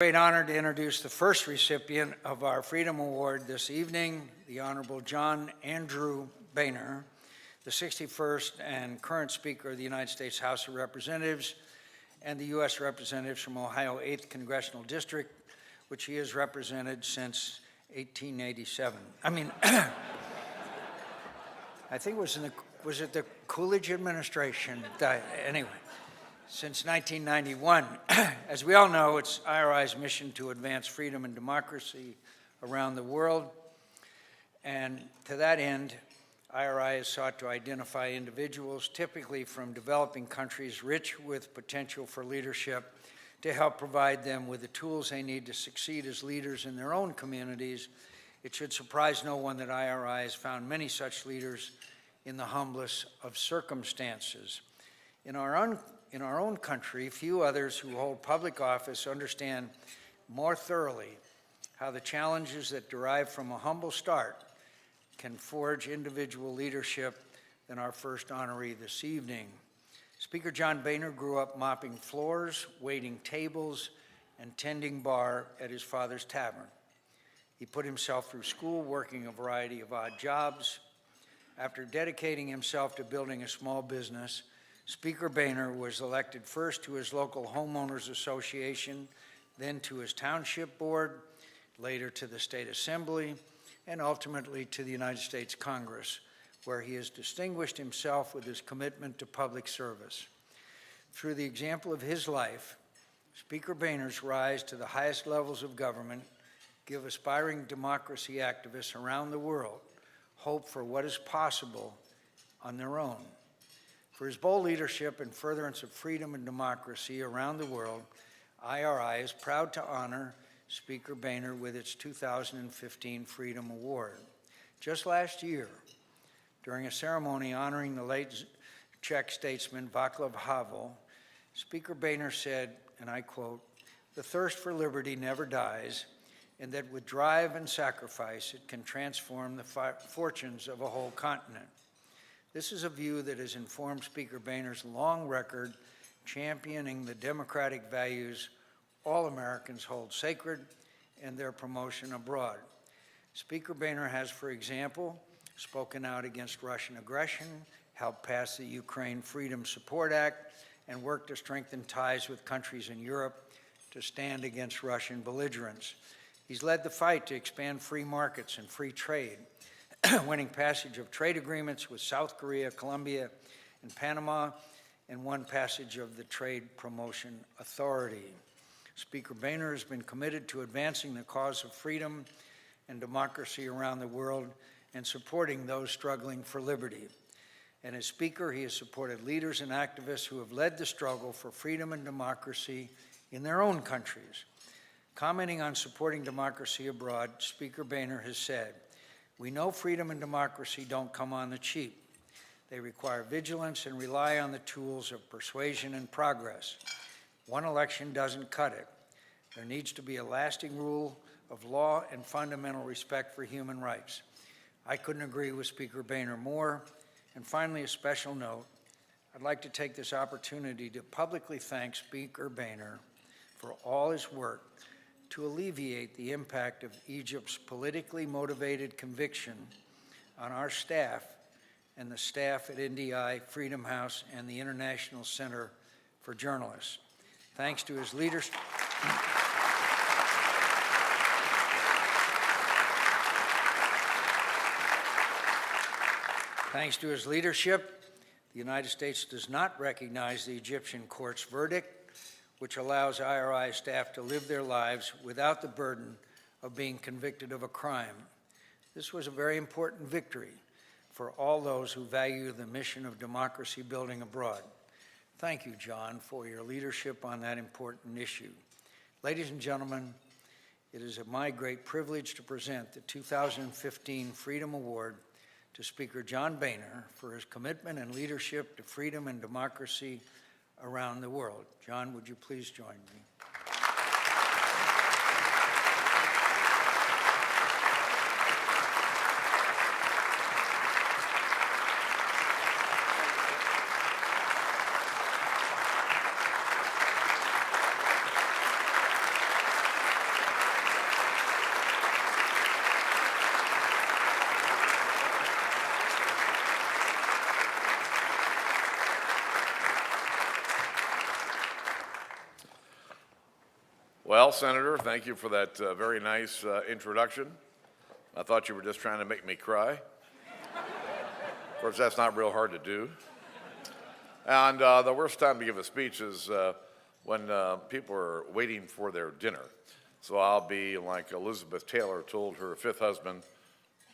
Great honor to introduce the first recipient of our Freedom Award this evening, the Honorable John Andrew Boehner, the 61st and current Speaker of the United States House of Representatives and the U.S. Representatives from Ohio 8th Congressional District, which he has represented since 1887. I think it was it the Coolidge administration? Anyway. Since 1991. As we all know, it's IRI's mission to advance freedom and democracy around the world. And to that end, IRI has sought to identify individuals, typically from developing countries rich with potential for leadership, to help provide them with the tools they need to succeed as leaders in their own communities. It should surprise no one that IRI has found many such leaders in the humblest of circumstances. In our own country, few others who hold public office understand more thoroughly how the challenges that derive from a humble start can forge individual leadership than our first honoree this evening. Speaker John Boehner grew up mopping floors, waiting tables, and tending bar at his father's tavern. He put himself through school, working a variety of odd jobs. After dedicating himself to building a small business, Speaker Boehner was elected first to his local homeowners association, then to his township board, later to the state assembly, and ultimately to the United States Congress, where he has distinguished himself with his commitment to public service. Through the example of his life, Speaker Boehner's rise to the highest levels of government give aspiring democracy activists around the world hope for what is possible on their own. For his bold leadership and furtherance of freedom and democracy around the world, IRI is proud to honor Speaker Boehner with its 2015 Freedom Award. Just last year, during a ceremony honoring the late Czech statesman Václav Havel, Speaker Boehner said, and I quote, "The thirst for liberty never dies, and that with drive and sacrifice it can transform the fortunes of a whole continent." This is a view that has informed Speaker Boehner's long record championing the democratic values all Americans hold sacred and their promotion abroad. Speaker Boehner has, for example, spoken out against Russian aggression, helped pass the Ukraine Freedom Support Act, and worked to strengthen ties with countries in Europe to stand against Russian belligerence. He's led the fight to expand free markets and free trade, winning passage of trade agreements with South Korea, Colombia, and Panama, and won passage of the Trade Promotion Authority. Speaker Boehner has been committed to advancing the cause of freedom and democracy around the world and supporting those struggling for liberty. And as Speaker, he has supported leaders and activists who have led the struggle for freedom and democracy in their own countries. Commenting on supporting democracy abroad, Speaker Boehner has said, "We know freedom and democracy don't come on the cheap. They require vigilance and rely on the tools of persuasion and progress. One election doesn't cut it. There needs to be a lasting rule of law and fundamental respect for human rights." I couldn't agree with Speaker Boehner more. And finally, a special note, I'd like to take this opportunity to publicly thank Speaker Boehner for all his work to alleviate the impact of Egypt's politically motivated conviction on our staff and the staff at NDI, Freedom House, and the International Center for Journalists. Thanks to his leadership, the United States does not recognize the Egyptian court's verdict, which allows IRI staff to live their lives without the burden of being convicted of a crime. This was a very important victory for all those who value the mission of democracy building abroad. Thank you, John, for your leadership on that important issue. Ladies and gentlemen, it is my great privilege to present the 2015 Freedom Award to Speaker John Boehner for his commitment and leadership to freedom and democracy around the world. John, would you please join me? Well, Senator, thank you for that very nice introduction. I thought you were just trying to make me cry. Of course, that's not real hard to do. And the worst time to give a speech is when people are waiting for their dinner. So I'll be like Elizabeth Taylor told her fifth husband,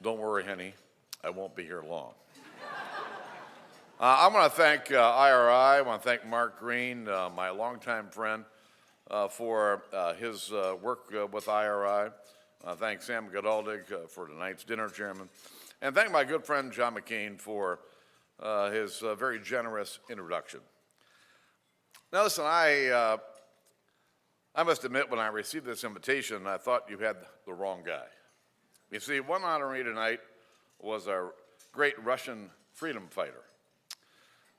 "Don't worry, honey, I won't be here long." I want to thank IRI. I want to thank Mark Green, my longtime friend, for his work with IRI. Thank Sam Godaldig for tonight's dinner chairman. And thank my good friend John McCain for his very generous introduction. Now listen, I must admit when I received this invitation, I thought you had the wrong guy. You see, one honoree tonight was a great Russian freedom fighter.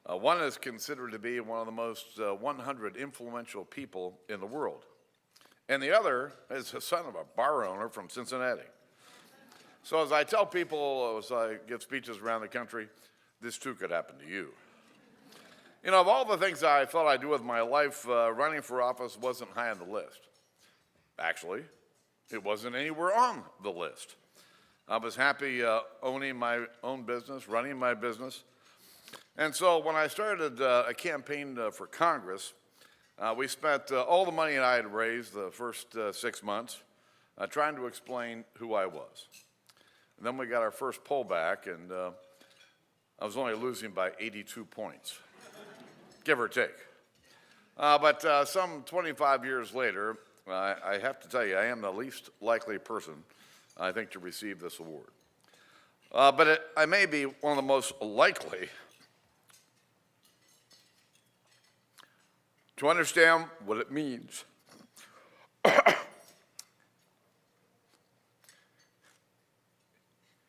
One is considered to be one of the most 100 influential people in the world. And the other is the son of a bar owner from Cincinnati. So as I tell people, as I give speeches around the country, this too could happen to you. You know, of all the things I thought I'd do with my life, running for office wasn't high on the list. Actually, it wasn't anywhere on the list. I was happy owning my own business, running my business. And so when I started a campaign for Congress, we spent all the money I had raised the first 6 months trying to explain who I was. And then we got our first poll back, and I was only losing by 82 points, give or take. But some 25 years later, I have to tell you, I am the least likely person, I think, to receive this award. But I may be one of the most likely to understand what it means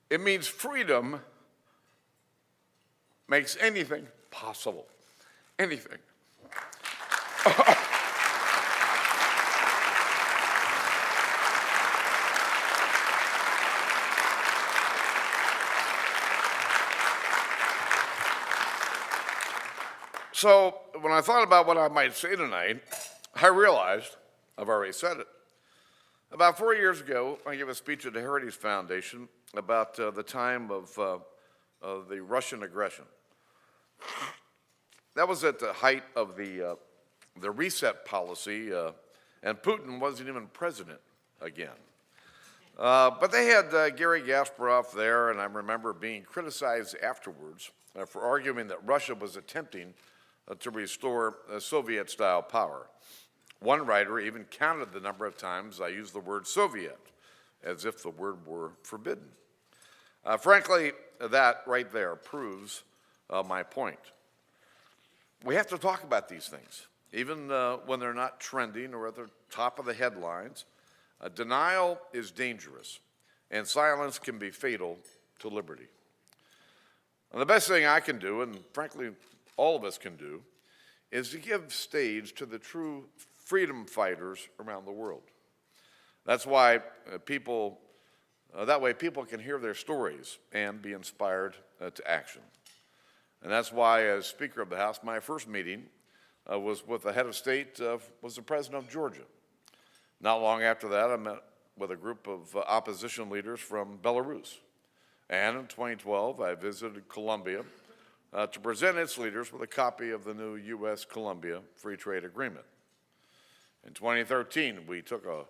it means freedom makes anything possible. Anything. So when I thought about what I might say tonight, I realized, I've already said it. About 4 years ago, I gave a speech at the Heritage Foundation about the time of the Russian aggression. That was at the height of the reset policy, and Putin wasn't even president again. But they had Gary Kasparov there, and I remember being criticized afterwards for arguing that Russia was attempting to restore Soviet-style power. One writer even counted the number of times I used the word Soviet, as if the word were forbidden. Frankly, that right there proves my point. We have to talk about these things, even when they're not trending or at the top of the headlines. Denial is dangerous, and silence can be fatal to liberty. And the best thing I can do, and frankly, all of us can do, is to give stage to the true freedom fighters around the world. That's why that way people can hear their stories and be inspired to action. And that's why, as Speaker of the House, my first meeting was with the head of state, was the president of Georgia. Not long after that, I met with a group of opposition leaders from Belarus. And in 2012, I visited Colombia to present its leaders with a copy of the new U.S.-Colombia Free Trade Agreement. In 2013, we took a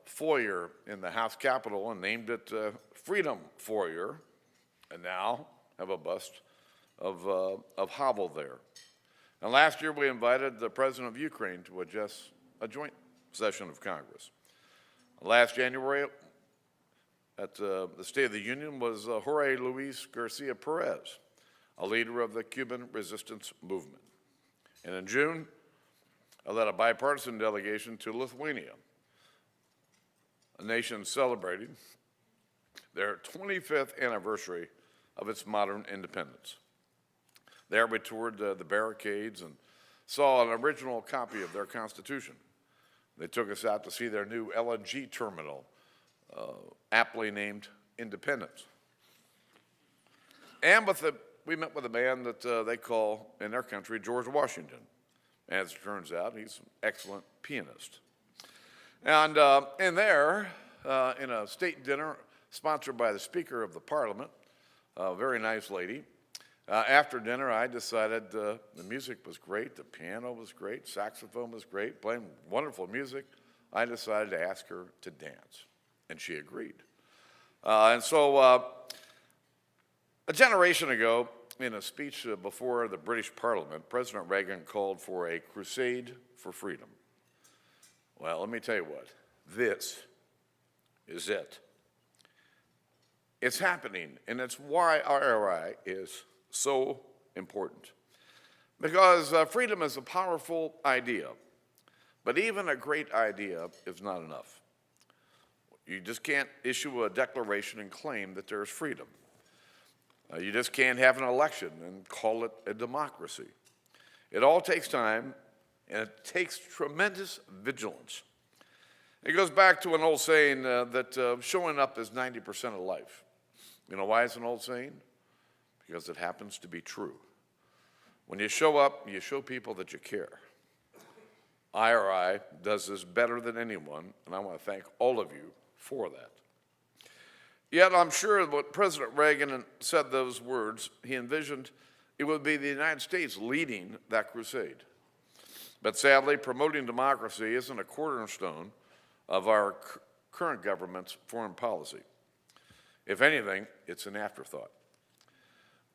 foyer in the House Capitol and named it Freedom Foyer, and now have a bust of Havel there. And last year, we invited the president of Ukraine to address a joint session of Congress. Last January, at the State of the Union, was Jorge Luis Garcia Perez, a leader of the Cuban resistance movement. And in June, I led a bipartisan delegation to Lithuania, a nation celebrating their 25th anniversary of its modern independence. There we toured the barricades and saw an original copy of their constitution. They took us out to see their new LNG terminal, aptly named Independence. And we met with a man that they call, in their country, George Washington. As it turns out, he's an excellent pianist. And in there, in a state dinner sponsored by the Speaker of the Parliament, a very nice lady, after dinner I decided the music was great, the piano was great, saxophone was great, playing wonderful music. I decided to ask her to dance, and she agreed. And so a generation ago, in a speech before the British Parliament, President Reagan called for a crusade for freedom. Well, let me tell you what, this is it. It's happening, and it's why RRI is so important. Because freedom is a powerful idea, but even a great idea is not enough. You just can't issue a declaration and claim that there's freedom. You just can't have an election and call it a democracy. It all takes time, and it takes tremendous vigilance. It goes back to an old saying that showing up is 90% of life. You know why it's an old saying? Because it happens to be true. When you show up, you show people that you care. IRI does this better than anyone, and I want to thank all of you for that. Yet I'm sure when President Reagan said those words, he envisioned it would be the United States leading that crusade. But sadly, promoting democracy isn't a cornerstone of our current government's foreign policy. If anything, it's an afterthought.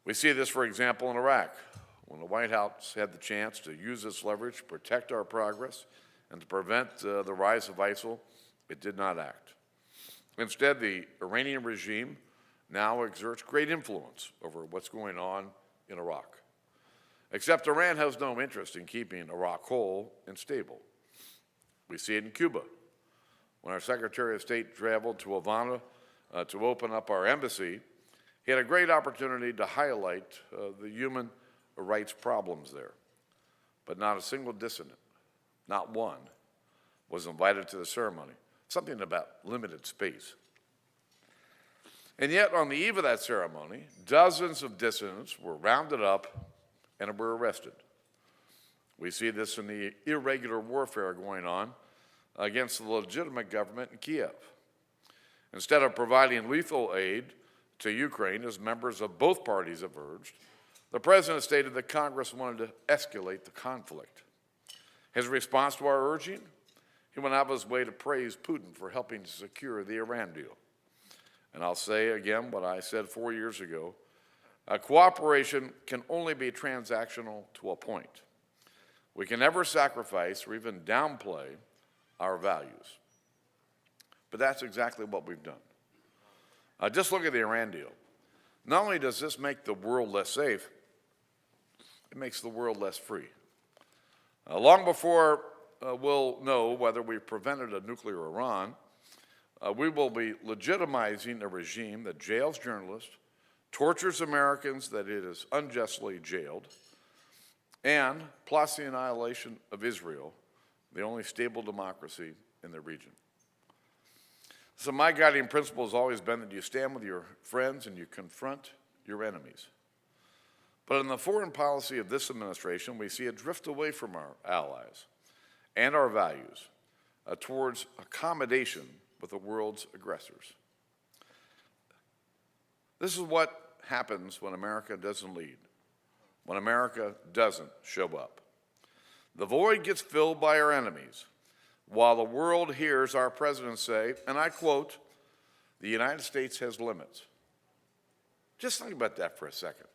We see this, for example, in Iraq, when the White House had the chance to use its leverage to protect our progress and to prevent the rise of ISIL, it did not act. Instead, the Iranian regime now exerts great influence over what's going on in Iraq. Except Iran has no interest in keeping Iraq whole and stable. We see it in Cuba. When our Secretary of State traveled to Havana to open up our embassy, he had a great opportunity to highlight the human rights problems there. But not a single dissident, not one, was invited to the ceremony. Something about limited space. And yet, on the eve of that ceremony, dozens of dissidents were rounded up and were arrested. We see this in the irregular warfare going on against the legitimate government in Kiev. Instead of providing lethal aid to Ukraine, as members of both parties have urged, the president stated that Congress wanted to escalate the conflict. His response to our urging? He went out of his way to praise Putin for helping to secure the Iran deal. And I'll say again what I said 4 years ago, cooperation can only be transactional to a point. We can never sacrifice or even downplay our values. But that's exactly what we've done. Just look at the Iran deal. Not only does this make the world less safe, it makes the world less free. Long before we'll know whether we've prevented a nuclear Iran, we will be legitimizing a regime that jails journalists, tortures Americans that it is unjustly jailed, and plots the annihilation of Israel, the only stable democracy in the region. So my guiding principle has always been that you stand with your friends and you confront your enemies. But in the foreign policy of this administration, we see a drift away from our allies and our values towards accommodation with the world's aggressors. This is what happens when America doesn't lead, when America doesn't show up. The void gets filled by our enemies, while the world hears our president say, and I quote, "The United States has limits." Just think about that for a second.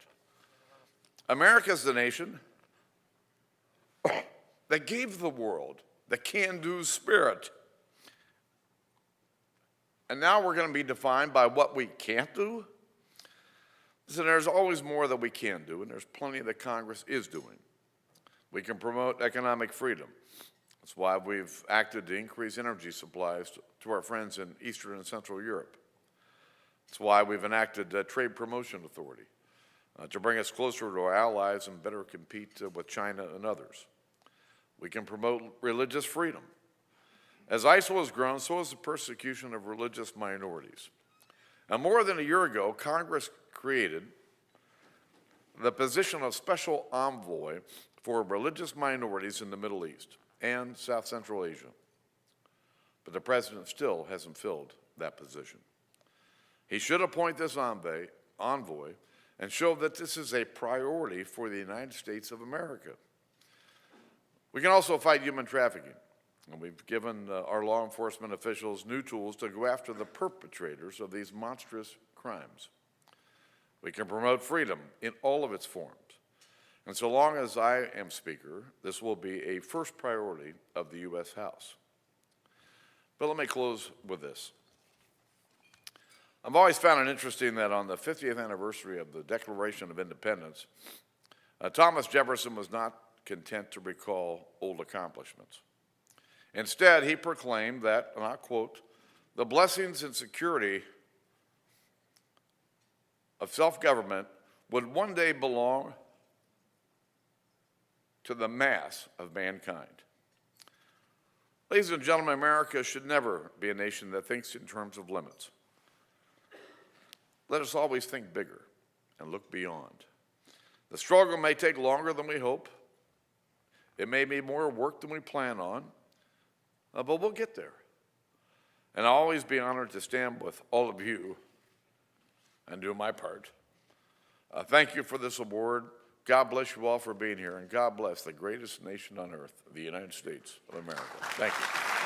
America's the nation that gave the world the can-do spirit. And now we're going to be defined by what we can't do? So there's always more that we can do, and there's plenty that Congress is doing. We can promote economic freedom. That's why we've acted to increase energy supplies to our friends in Eastern and Central Europe. That's why we've enacted a Trade Promotion Authority to bring us closer to our allies and better compete with China and others. We can promote religious freedom. As ISIL has grown, so has the persecution of religious minorities. Now, more than a year ago, Congress created the position of Special Envoy for religious minorities in the Middle East and South Central Asia. but the president still hasn't filled that position. He should appoint this envoy and show that this is a priority for the United States of America. We can also fight human trafficking, and we've given our law enforcement officials new tools to go after the perpetrators of these monstrous crimes. We can promote freedom in all of its forms. And so long as I am Speaker, this will be a first priority of the U.S. House. But let me close with this. I've always found it interesting that on the 50th anniversary of the Declaration of Independence, Thomas Jefferson was not content to recall old accomplishments. Instead, he proclaimed that, and I quote, "The blessings and security of self-government would one day belong to the mass of mankind." Ladies and gentlemen, America should never be a nation that thinks in terms of limits. Let us always think bigger and look beyond. The struggle may take longer than we hope. It may be more work than we plan on, but we'll get there. And I'll always be honored to stand with all of you and do my part. Thank you for this award. God bless you all for being here, and God bless the greatest nation on earth, the United States of America. Thank you.